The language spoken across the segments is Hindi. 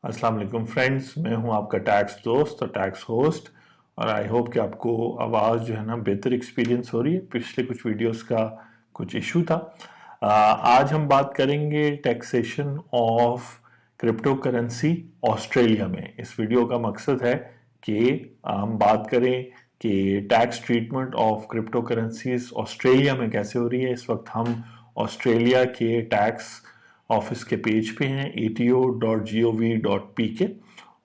अस्सलाम वालेकुम फ्रेंड्स, मैं हूं आपका टैक्स दोस्त और टैक्स होस्ट। और आई होप कि आपको आवाज़ जो है ना बेहतर एक्सपीरियंस हो रही है। पिछले कुछ वीडियोस का कुछ इशू था। आज हम बात करेंगे taxation of crypto currency Australia में। इस वीडियो का मकसद है कि हम बात करें कि tax treatment of crypto currencies Australia में कैसे हो रही है। इस वक्त हम ऑस्ट्रेलिया के टैक्स ऑफिस के पेज पे हैं ato.gov.pk।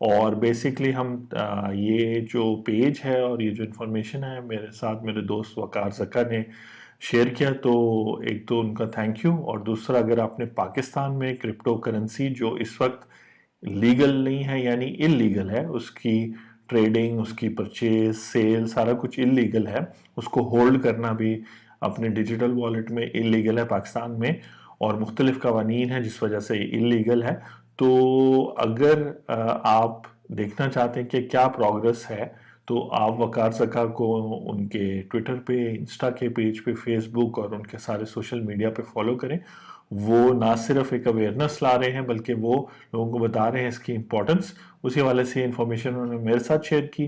और बेसिकली हम ये जो पेज है और ये जो इन्फॉर्मेशन है मेरे साथ मेरे दोस्त वकार ज़का ने शेयर किया, तो एक तो उनका थैंक यू। और दूसरा, अगर आपने पाकिस्तान में क्रिप्टो करेंसी जो इस वक्त लीगल नहीं है यानी इलीगल है, उसकी ट्रेडिंग, उसकी परचेज सेल सारा कुछ इलीगल है, उसको होल्ड करना भी अपने डिजिटल वॉलेट में इलीगल है पाकिस्तान में, और मुख्तलिफ कवानीन हैं जिस वजह से इलीगल है। तो अगर आप देखना चाहते हैं कि क्या प्रोग्रेस है, तो आप वकार ज़का को उनके ट्विटर पे, इंस्टा के पेज पे, फेसबुक और उनके सारे सोशल मीडिया पे फॉलो करें। वो ना सिर्फ एक अवेयरनेस ला रहे हैं बल्कि वो लोगों को बता रहे हैं इसकी इम्पोर्टेंस। उसी हवाले से इन्फॉर्मेशन उन्होंने मेरे साथ शेयर की।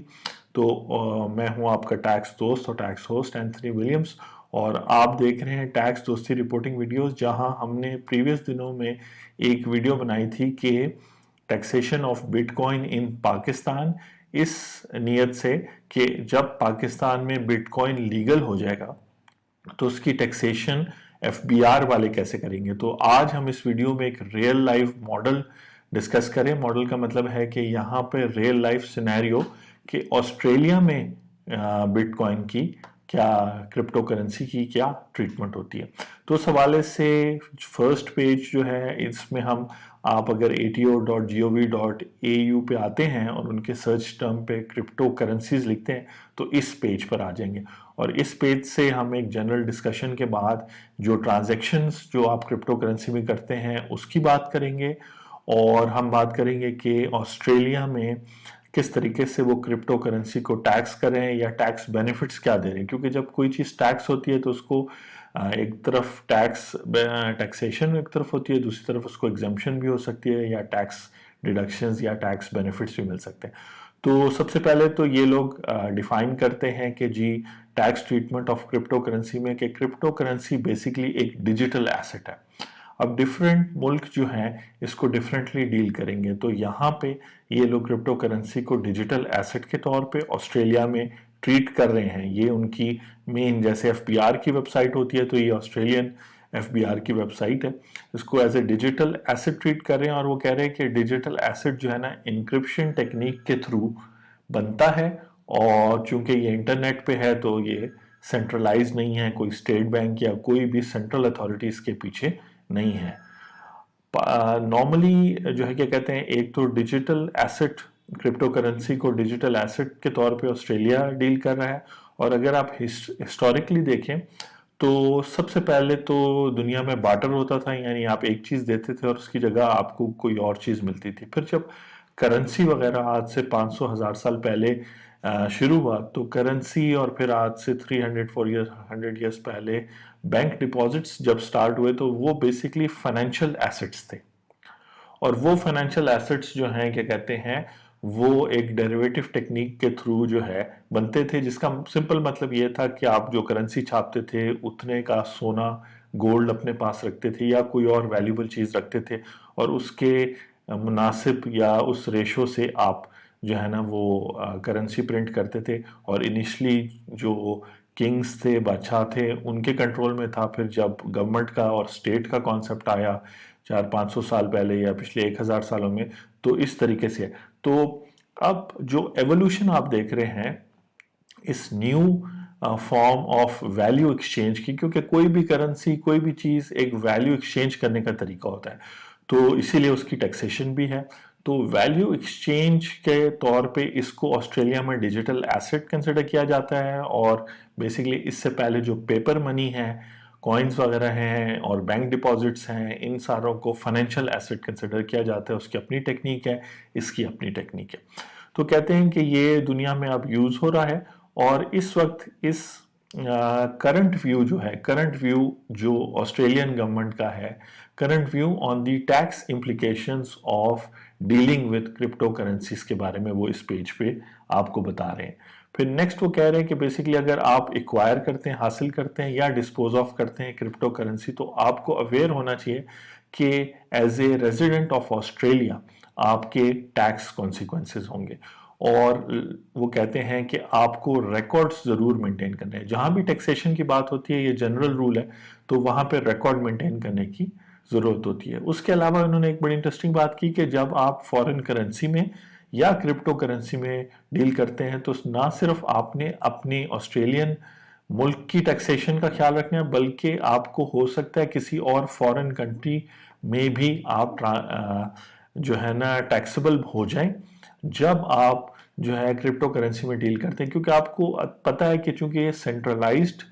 तो मैं हूं आपका टैक्स दोस्त और टैक्स होस्ट एंथनी विलियम्स, और आप देख रहे हैं टैक्स दोस्ती रिपोर्टिंग वीडियोस, जहां हमने प्रीवियस दिनों में एक वीडियो बनाई थी कि टैक्सेशन ऑफ बिटकॉइन इन पाकिस्तान, इस नीयत से कि जब पाकिस्तान में बिटकॉइन लीगल हो जाएगा तो उसकी टैक्सेशन एफबीआर वाले कैसे करेंगे। तो आज हम इस वीडियो में एक रियल लाइफ मॉडल डिस्कस करें। मॉडल का मतलब है कि यहाँ पे रियल लाइफ सिनेरियो कि ऑस्ट्रेलिया में बिटकॉइन की क्या, क्रिप्टो करेंसी की क्या ट्रीटमेंट होती है। तो उस हवाले से फर्स्ट पेज जो है इसमें हम, आप अगर ato.gov.au पे आते हैं और उनके सर्च टर्म पे क्रिप्टो करेंसीज लिखते हैं तो इस पेज पर आ जाएंगे। और इस पेज से हम एक जनरल डिस्कशन के बाद जो ट्रांजैक्शंस जो आप क्रिप्टो करेंसी में करते हैं उसकी बात करेंगे। और हम बात करेंगे कि ऑस्ट्रेलिया में किस तरीके से वो क्रिप्टो करेंसी को टैक्स करें या टैक्स बेनिफिट्स क्या दे रहे हैं, क्योंकि जब कोई चीज़ टैक्स होती है तो उसको एक तरफ टैक्सेशन एक तरफ होती है, दूसरी तरफ उसको एग्जाम्पशन भी हो सकती है या टैक्स डिडक्शंस या टैक्स बेनिफिट्स भी मिल सकते हैं। तो सबसे पहले तो ये लोग डिफाइन करते हैं कि जी tax treatment of cryptocurrency में, कि क्रिप्टो करेंसी बेसिकली एक डिजिटल एसेट है। अब डिफरेंट मुल्क जो हैं इसको डिफरेंटली डील करेंगे। तो यहाँ पे ये लोग क्रिप्टो करेंसी को डिजिटल एसेट के तौर पे ऑस्ट्रेलिया में ट्रीट कर रहे हैं। ये उनकी मेन, जैसे एफबीआर की वेबसाइट होती है तो ये ऑस्ट्रेलियन एफबीआर की वेबसाइट है, इसको as a digital asset treat कर रहे हैं। और वो कह रहे हैं कि डिजिटल एसेट जो है ना इंक्रिप्शन टेक्निक के थ्रू बनता है, और चूंकि ये इंटरनेट पे है तो ये सेंट्रलाइज नहीं है, कोई स्टेट बैंक या कोई भी सेंट्रल अथॉरिटी इसके पीछे नहीं है। नॉर्मली जो है क्या कहते हैं, एक तो डिजिटल एसेट, क्रिप्टो करेंसी को डिजिटल एसेट के तौर पे ऑस्ट्रेलिया डील कर रहा है। और अगर आप हिस्टोरिकली देखें तो सबसे पहले तो दुनिया में बार्टर होता था, यानी आप एक चीज़ देते थे और उसकी जगह आपको कोई और चीज़ मिलती थी। फिर जब करेंसी वगैरह आज से 500,000 साल पहले शुरू हुआ, तो करेंसी, और फिर आज से 300 4 ईयर्स 100 ईयर्स पहले बैंक डिपॉजिट्स जब स्टार्ट हुए तो वो बेसिकली फाइनेंशियल एसेट्स थे। और वो फाइनेंशियल एसेट्स जो हैं क्या कहते हैं, वो एक डेरिवेटिव टेक्निक के थ्रू जो है बनते थे, जिसका सिंपल मतलब ये था कि आप जो करेंसी छापते थे उतने का सोना, गोल्ड अपने पास रखते थे या कोई और वैल्यूबल चीज़ रखते थे, और उसके मुनासिब या उस रेशो से आप जो है ना वो करेंसी प्रिंट करते थे। और इनिशली जो किंग्स थे, बादशाह थे, उनके कंट्रोल में था। फिर जब गवर्नमेंट का और स्टेट का कॉन्सेप्ट आया 400 500 साल पहले या पिछले 1000 सालों में, तो इस तरीके से है। तो अब जो एवोल्यूशन आप देख रहे हैं इस new form of value exchange की, क्योंकि कोई भी करेंसी, कोई भी चीज़ एक वैल्यू एक्सचेंज करने का तरीका होता है, तो इसीलिए उसकी टैक्सेशन भी है। तो वैल्यू एक्सचेंज के तौर पे इसको ऑस्ट्रेलिया में डिजिटल एसेट कंसिडर किया जाता है। और बेसिकली इससे पहले जो पेपर मनी है, कॉइन्स वगैरह हैं और बैंक डिपॉजिट्स हैं, इन सारों को फाइनेंशियल एसेट कंसिडर किया जाता है। उसकी अपनी टेक्निक है, इसकी अपनी टेक्निक है। तो कहते हैं कि ये दुनिया में अब यूज़ हो रहा है। और इस वक्त इस करंट व्यू जो है, करंट व्यू जो ऑस्ट्रेलियन गवर्नमेंट का है, current view on the tax implications of dealing with crypto currencies के बारे में वो इस पेज पे आपको बता रहे हैं। फिर नेक्स्ट वो कह रहे हैं कि बेसिकली अगर आप एक्वायर करते हैं, हासिल करते हैं या डिस्पोज ऑफ करते हैं क्रिप्टो करेंसी, तो आपको अवेयर होना चाहिए कि as a resident of Australia आपके टैक्स कॉन्सिक्वेंसेस होंगे। और वो कहते हैं कि आपको रिकॉर्ड्स जरूर मेंटेन करने हैं। जहां भी टैक्सेशन की बात होती है, ये जनरल रूल है, तो वहां पे रिकॉर्ड मेंटेन करने की जरूरत होती है। उसके अलावा उन्होंने एक बड़ी इंटरेस्टिंग बात की कि जब आप फॉरेन करेंसी में या क्रिप्टो करेंसी में डील करते हैं, तो ना सिर्फ आपने अपनी ऑस्ट्रेलियन मुल्क की टैक्सेशन का ख्याल रखना है, बल्कि आपको हो सकता है किसी और फॉरेन कंट्री में भी आप जो है ना टैक्सेबल हो जाएं जब आप जो है क्रिप्टो करेंसी में डील करते हैं। क्योंकि आपको पता है कि चूंकि ये सेंट्रलाइज्ड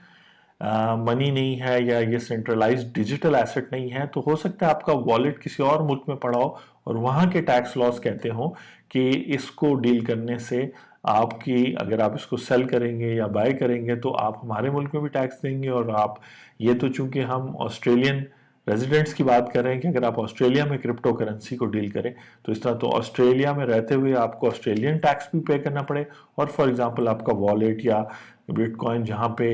मनी नहीं है या ये सेंट्रलाइज्ड डिजिटल एसेट नहीं है, तो हो सकता है आपका वॉलेट किसी और मुल्क में पड़ा हो और वहां के टैक्स लॉस कहते हो कि इसको डील करने से आपकी, अगर आप इसको सेल करेंगे या बाय करेंगे तो आप हमारे मुल्क में भी टैक्स देंगे। और आप ये तो चूंकि हम ऑस्ट्रेलियन रेजिडेंट्स की बात कर रहे हैं कि अगर आप ऑस्ट्रेलिया में क्रिप्टो करेंसी को डील करें तो इस तरह तो ऑस्ट्रेलिया में रहते हुए आपको ऑस्ट्रेलियन टैक्स भी पे करना पड़े, और फॉर एग्जांपल आपका वॉलेट या बिटकॉइन जहाँ पे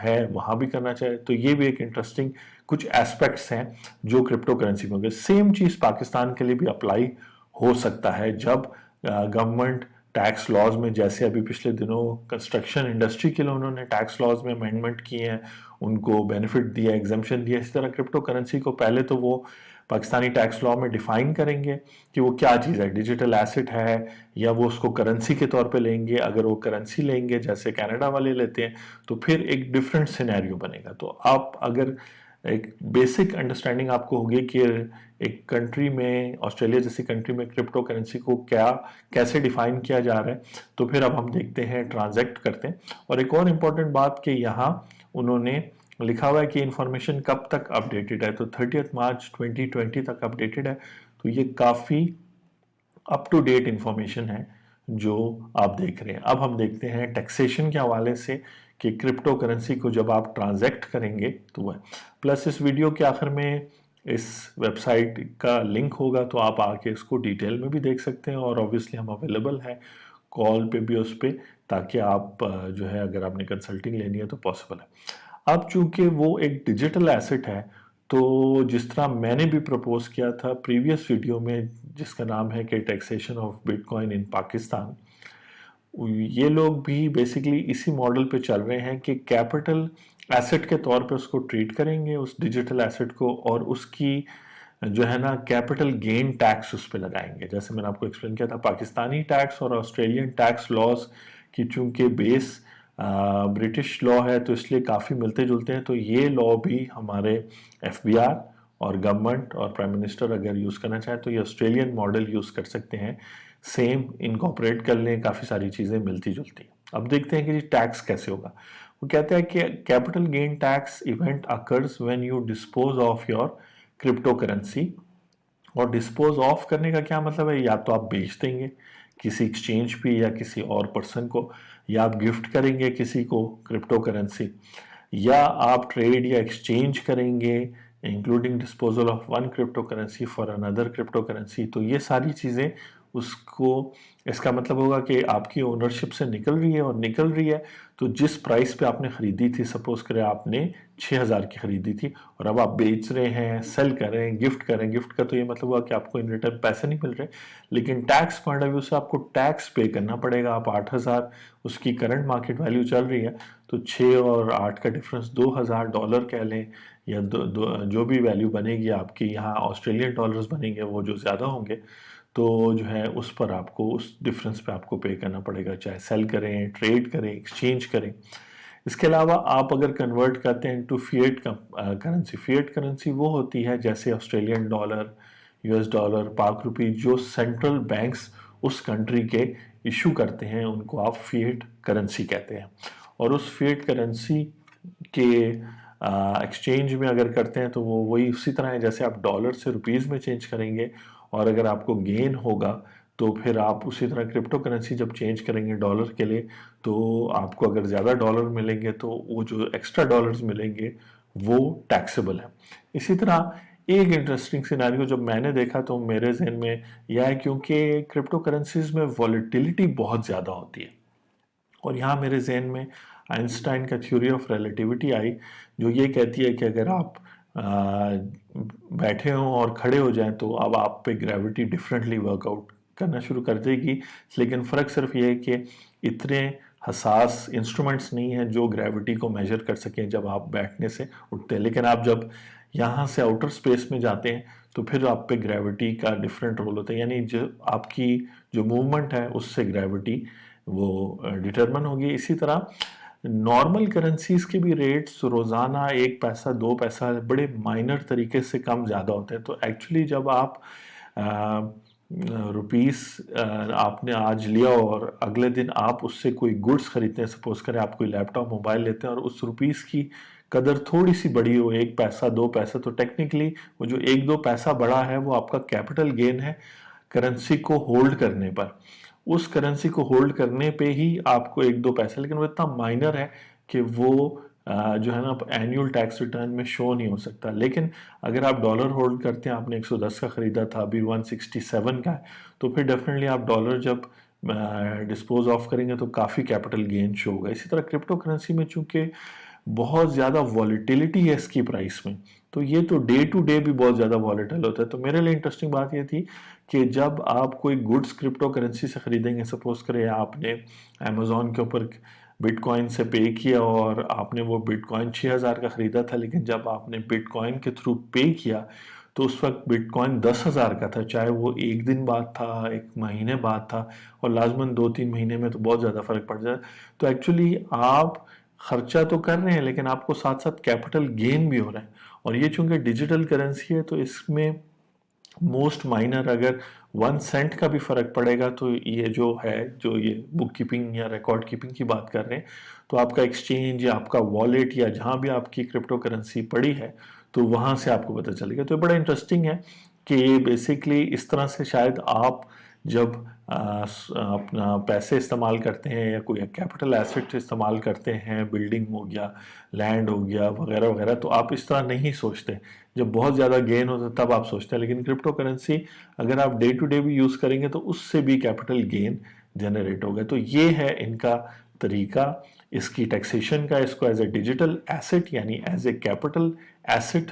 है वहाँ भी करना चाहिए। तो ये भी एक इंटरेस्टिंग कुछ एस्पेक्ट्स हैं जो क्रिप्टो करेंसी में होंगे। सेम चीज़ पाकिस्तान के लिए भी अप्लाई हो सकता है जब गवर्नमेंट टैक्स लॉज में, जैसे अभी पिछले दिनों कंस्ट्रक्शन इंडस्ट्री के लिए उन्होंने टैक्स लॉज में अमेंडमेंट किए हैं, उनको बेनिफिट दिया, एग्जम्पशन दिया, इसी तरह क्रिप्टो करेंसी को पहले तो वो पाकिस्तानी टैक्स लॉ में डिफाइन करेंगे कि वो क्या चीज़ है, डिजिटल एसेट है या वो उसको करेंसी के तौर पे लेंगे। अगर वो करेंसी लेंगे जैसे कनाडा वाले लेते हैं तो फिर एक डिफरेंट सिनेरियो बनेगा। तो आप अगर एक बेसिक अंडरस्टैंडिंग आपको होगी कि एक कंट्री में, ऑस्ट्रेलिया जैसी कंट्री में क्रिप्टो करेंसी को क्या कैसे डिफाइन किया जा रहा है, तो फिर अब हम देखते हैं, ट्रांजैक्ट करते हैं। और एक और इम्पॉर्टेंट बात कि यहाँ उन्होंने लिखा हुआ है कि इंफॉर्मेशन कब तक अपडेटेड है, तो 30 मार्च 2020 तक अपडेटेड है। तो ये काफ़ी अप टू डेट इंफॉर्मेशन है जो आप देख रहे हैं। अब हम देखते हैं टैक्सेशन के हवाले से कि क्रिप्टो करेंसी को जब आप ट्रांजैक्ट करेंगे तो वह, प्लस इस वीडियो के आखिर में इस वेबसाइट का लिंक होगा, तो आप आके इसको डिटेल में भी देख सकते हैं। और ऑब्वियसली हम अवेलेबल हैं कॉल पे भी उस पर, ताकि आप जो है अगर आपने कंसल्टिंग लेनी है तो पॉसिबल है। अब चूंकि वो एक डिजिटल एसेट है, तो जिस तरह मैंने भी प्रपोज किया था प्रीवियस वीडियो में जिसका नाम है कि टैक्सेशन ऑफ बिटकॉइन इन पाकिस्तान, ये लोग भी बेसिकली इसी मॉडल पे चल रहे हैं कि कैपिटल एसेट के तौर पे उसको ट्रीट करेंगे उस डिजिटल एसेट को, और उसकी जो है ना कैपिटल गेन टैक्स उस पर लगाएंगे। जैसे मैंने आपको एक्सप्लेन किया था, पाकिस्तानी टैक्स और ऑस्ट्रेलियन टैक्स लॉज की चूंकि बेस ब्रिटिश लॉ है तो इसलिए काफ़ी मिलते जुलते हैं। तो ये लॉ भी हमारे एफबीआर और गवर्नमेंट और प्राइम मिनिस्टर अगर यूज़ करना चाहे तो ये ऑस्ट्रेलियन मॉडल यूज़ कर सकते हैं, सेम इनकॉपरेट कर लें, काफ़ी सारी चीज़ें मिलती जुलती हैं। अब देखते हैं कि टैक्स कैसे होगा। वो कहते हैं कि capital gain tax event occurs when you dispose of your crypto currency. और डिस्पोज ऑफ करने का क्या मतलब है, या तो आप बेच देंगे किसी एक्सचेंज पे या किसी और पर्सन को, या आप गिफ्ट करेंगे किसी को क्रिप्टो करेंसी, या आप ट्रेड या एक्सचेंज करेंगे including disposal of one crypto currency for another crypto currency. तो ये सारी चीज़ें उसको, इसका मतलब होगा कि आपकी ओनरशिप से निकल रही है, और निकल रही है तो जिस प्राइस पे आपने ख़रीदी थी, सपोज करें आपने 6,000 की ख़रीदी थी और अब आप बेच रहे हैं, सेल कर रहे हैं, गिफ्ट कर रहे हैं। गिफ्ट का तो ये मतलब हुआ कि आपको इन रिटर्न पैसे नहीं मिल रहे, लेकिन टैक्स पॉइंट ऑफ व्यू से आपको टैक्स पे करना पड़ेगा। आप 8,000 उसकी करंट मार्केट वैल्यू चल रही है, तो 6 और 8 का डिफरेंस $2,000 कह लें, या जो भी वैल्यू बनेगी आपकी, यहाँ ऑस्ट्रेलियन डॉलर्स बनेंगे वो जो ज़्यादा होंगे, तो जो है उस पर आपको, उस डिफरेंस पे आपको पे करना पड़ेगा, चाहे सेल करें, ट्रेड करें, एक्सचेंज करें। इसके अलावा आप अगर कन्वर्ट करते हैं to fiat currency, fiat currency वो होती है जैसे ऑस्ट्रेलियन डॉलर, यूएस डॉलर, पाक रुपी, जो सेंट्रल बैंक्स उस कंट्री के इशू करते हैं, उनको आप फिएट करेंसी कहते हैं। और उस फिएट करेंसी के एक्सचेंज में अगर करते हैं तो वो वही उसी तरह है जैसे आप डॉलर से रुपीज़ में चेंज करेंगे, और अगर आपको गेन होगा तो फिर आप उसी तरह क्रिप्टो करेंसी जब चेंज करेंगे डॉलर के लिए, तो आपको अगर ज़्यादा डॉलर मिलेंगे तो वो जो एक्स्ट्रा डॉलर्स मिलेंगे वो टैक्सेबल है। इसी तरह एक इंटरेस्टिंग सिनारियो जब मैंने देखा तो मेरे जहन में यह है, क्योंकि क्रिप्टो करेंसीज में वॉलेटिलिटी बहुत ज़्यादा होती है, और यहाँ मेरे जहन में आइंस्टाइन का थ्योरी ऑफ रिलेटिविटी आई, जो ये कहती है कि अगर आप बैठे हों और खड़े हो जाएं तो अब आप पे ग्रेविटी डिफरेंटली वर्कआउट करना शुरू कर देगी। लेकिन फ़र्क सिर्फ ये है कि इतने हसास इंस्ट्रूमेंट्स नहीं हैं जो ग्रेविटी को मेजर कर सकें जब आप बैठने से उठते हैं। लेकिन आप जब यहाँ से आउटर स्पेस में जाते हैं तो फिर आप पे ग्रेविटी का डिफरेंट रोल होता है, यानी जो आपकी जो मूवमेंट है उससे ग्रेविटी वो डिटरमिन होगी। इसी तरह नॉर्मल करेंसीज के भी रेट्स रोज़ाना 1 पैसा 2 पैसा बड़े माइनर तरीके से कम ज़्यादा होते हैं। तो एक्चुअली जब आप रुपीस आपने आज लिया और अगले दिन आप उससे कोई गुड्स खरीदते हैं, सपोज करें आप कोई लैपटॉप मोबाइल लेते हैं और उस रुपीस की कदर थोड़ी सी बड़ी हो, 1 पैसा 2 पैसा, तो टेक्निकली वो जो 1-2 पैसा बढ़ा है वो आपका कैपिटल गेन है करेंसी को होल्ड करने पर। उस करेंसी को होल्ड करने पे ही आपको 1-2 पैसा, लेकिन वो इतना माइनर है कि वो जो है ना एनुअल टैक्स रिटर्न में शो नहीं हो सकता। लेकिन अगर आप डॉलर होल्ड करते हैं, आपने 110 का खरीदा था, अभी 167 का है, तो फिर डेफिनेटली आप डॉलर जब डिस्पोज ऑफ करेंगे तो काफ़ी कैपिटल गेन शो होगा। इसी तरह क्रिप्टो करेंसी में चूंकि बहुत ज़्यादा वॉलीटिलिटी है इसकी प्राइस में, तो ये तो डे टू डे भी बहुत ज़्यादा वॉलेटाइल होता है। तो मेरे लिए इंटरेस्टिंग बात ये थी कि जब आप कोई गुड्स क्रिप्टो करेंसी से खरीदेंगे, सपोज करें आपने अमेजोन के ऊपर बिटकॉइन से पे किया और आपने वो बिटकॉइन 6,000 का खरीदा था, लेकिन जब आपने बिटकॉइन के थ्रू पे किया तो उस वक्त बिटकॉइन 10,000 का था, चाहे वो एक दिन बाद था, एक महीने बाद था, और लाजमन 2-3 महीने में तो बहुत ज़्यादा फर्क पड़ जाए। तो एक्चुअली आप खर्चा तो कर रहे हैं लेकिन आपको साथ साथ कैपिटल गेन भी हो रहा है। और ये चूंकि डिजिटल करेंसी है तो इसमें मोस्ट माइनर अगर 1 सेंट का भी फर्क पड़ेगा तो ये जो है, जो ये बुक कीपिंग या रिकॉर्ड कीपिंग की बात कर रहे हैं, तो आपका एक्सचेंज या आपका वॉलेट या जहां भी आपकी क्रिप्टो करेंसी पड़ी है तो वहां से आपको पता चलेगा। तो ये बड़ा इंटरेस्टिंग है कि बेसिकली इस तरह से शायद आप जब अपना पैसे इस्तेमाल करते हैं या कोई कैपिटल एसेट इस्तेमाल करते हैं, बिल्डिंग हो गया, लैंड हो गया, वगैरह वगैरह, तो आप इस तरह नहीं सोचते। जब बहुत ज़्यादा गेन होता है तब आप सोचते हैं, लेकिन क्रिप्टो करेंसी अगर आप डे टू डे भी यूज़ करेंगे तो उससे भी कैपिटल गेन जनरेट होगा। तो ये है इनका तरीका इसकी टैक्सेशन का, इसको एज ए डिजिटल एसेट यानी as a capital asset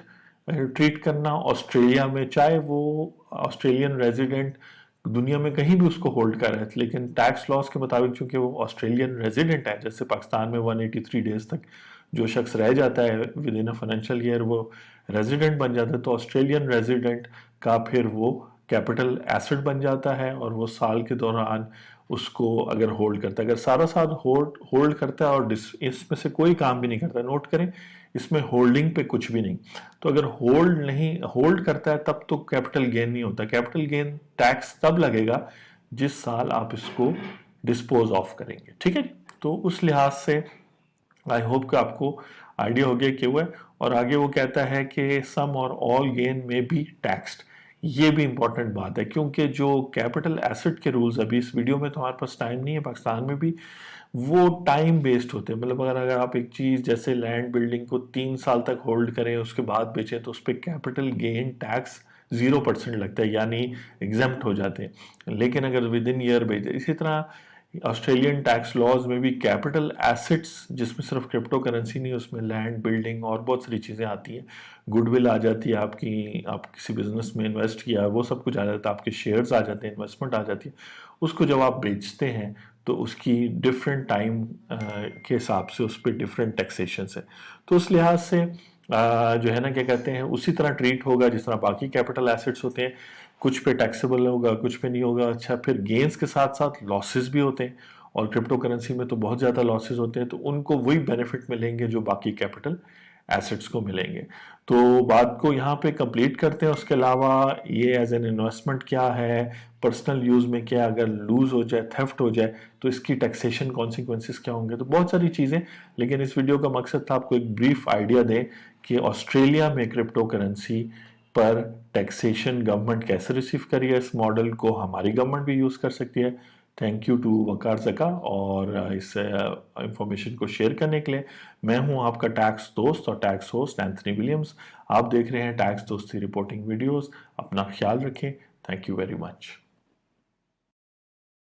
treat करना। ऑस्ट्रेलिया में चाहे वो ऑस्ट्रेलियन रेजिडेंट दुनिया में कहीं भी उसको होल्ड कर रहे थे, लेकिन टैक्स लॉस के मुताबिक चूंकि वो ऑस्ट्रेलियन रेजिडेंट है, जैसे पाकिस्तान में 183 डेज तक जो शख्स रह जाता है with in a financial year वो रेजिडेंट बन जाता है, तो ऑस्ट्रेलियन रेजिडेंट का फिर वो कैपिटल एसेट बन जाता है और वो साल के दौरान उसको अगर होल्ड करता है, अगर सारा साल होल्ड करता है और इसमें से कोई काम भी नहीं करता, नोट करें इसमें होल्डिंग पे कुछ भी नहीं, तो अगर होल्ड करता है तब तो कैपिटल गेन नहीं होता। कैपिटल गेन टैक्स तब लगेगा जिस साल आप इसको डिस्पोज ऑफ करेंगे, ठीक है। तो उस लिहाज से आई होप कि आपको आइडिया हो गया क्यों है। और आगे वो कहता है कि सम और ऑल गेन में बी टैक्स्ड। ये भी इंपॉर्टेंट बात है क्योंकि जो कैपिटल एसेट के रूल्स, अभी इस वीडियो में तो हमारे पास टाइम नहीं है, पाकिस्तान में भी वो टाइम बेस्ड होते हैं। मतलब अगर आप एक चीज़ जैसे लैंड बिल्डिंग को 3 साल तक होल्ड करें उसके बाद बेचें तो उस पर कैपिटल गेन टैक्स 0% लगता है, यानी एग्जेम्प्ट हो जाते हैं। लेकिन अगर विद इन ईयर बेचे, इसी तरह ऑस्ट्रेलियन टैक्स लॉज में भी कैपिटल एसेट्स जिसमें सिर्फ क्रिप्टो करेंसी नहीं, उसमें लैंड बिल्डिंग और बहुत सारी चीज़ें आती हैं, गुडविल आ जाती है आपकी, आप किसी बिजनेस में इन्वेस्ट किया वो सब कुछ आ जाता है, आपके शेयर्स आ जाते हैं, इन्वेस्टमेंट आ जाती है, उसको जब आप बेचते हैं तो उसकी डिफरेंट टाइम के हिसाब से उस पर डिफरेंट टैक्सेशन है। तो उस लिहाज से जो है ना क्या कहते हैं उसी तरह ट्रीट होगा जिस तरह बाकी कैपिटल एसेट्स होते हैं, कुछ पे टैक्सेबल होगा कुछ पे नहीं होगा। अच्छा, फिर गेन्स के साथ साथ लॉसेस भी होते हैं और क्रिप्टो करेंसी में तो बहुत ज़्यादा लॉसेस होते हैं, तो उनको वही बेनिफिट मिलेंगे जो बाकी कैपिटल एसेट्स को मिलेंगे। तो बात को यहाँ पे कंप्लीट करते हैं। उसके अलावा ये एज एन इन्वेस्टमेंट क्या है, पर्सनल यूज़ में क्या, अगर लूज़ हो जाए, थेफ्ट हो जाए तो इसकी टैक्सेशन कॉन्सिक्वेंसेस क्या होंगे, तो बहुत सारी चीज़ें। लेकिन इस वीडियो का मकसद था आपको एक ब्रीफ आइडिया दें कि ऑस्ट्रेलिया में क्रिप्टो करेंसी पर टैक्सेशन गवर्नमेंट कैसे रिसीव करी है, इस मॉडल को हमारी गवर्नमेंट भी यूज़ कर सकती है, थैंक यू टू वकार ज़का और इस इंफॉर्मेशन को शेयर करने के लिए। मैं हूं आपका टैक्स दोस्त और टैक्स होस्ट एंथनी विलियम्स। आप देख रहे हैं टैक्स दोस्ती रिपोर्टिंग वीडियोस। अपना ख्याल रखें। Thank you very much.